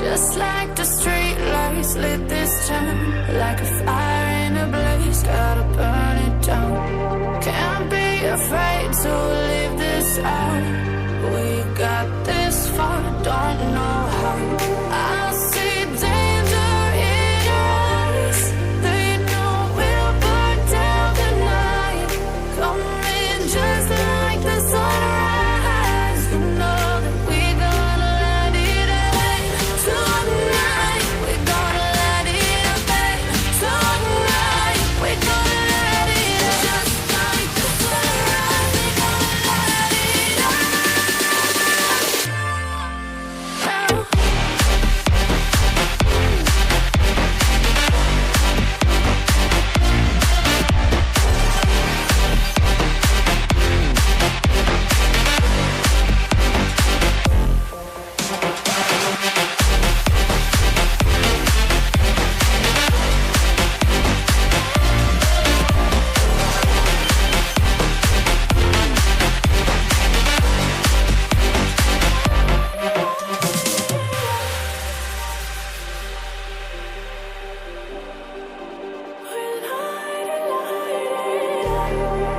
Just like the street lights lit this town, like a fire in a blaze, gotta burn it down. Can't be afraid to leave this out. We got this far, don't know how. I see danger in your eyes. They know we'll burn down the night. Coming just like the sunrise. You know that we gonna let it rain tonight. We gonna let it rain tonight. We gonna let it just like the sunrise. We gonna let it rain.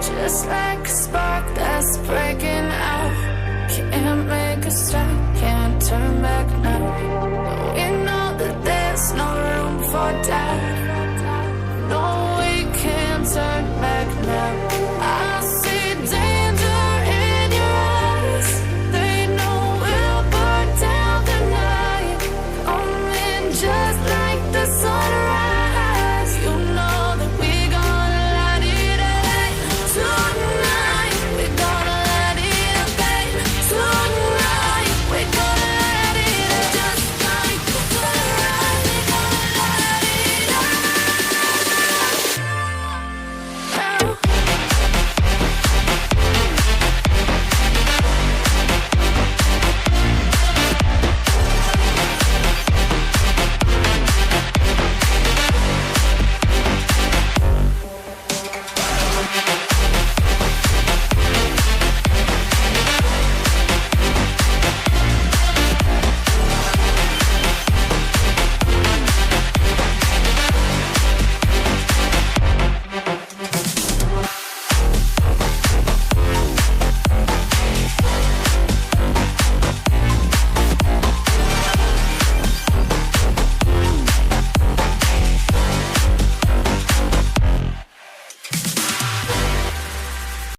Just like a spark that's breaking out. Can't make a stop, can't turn back now.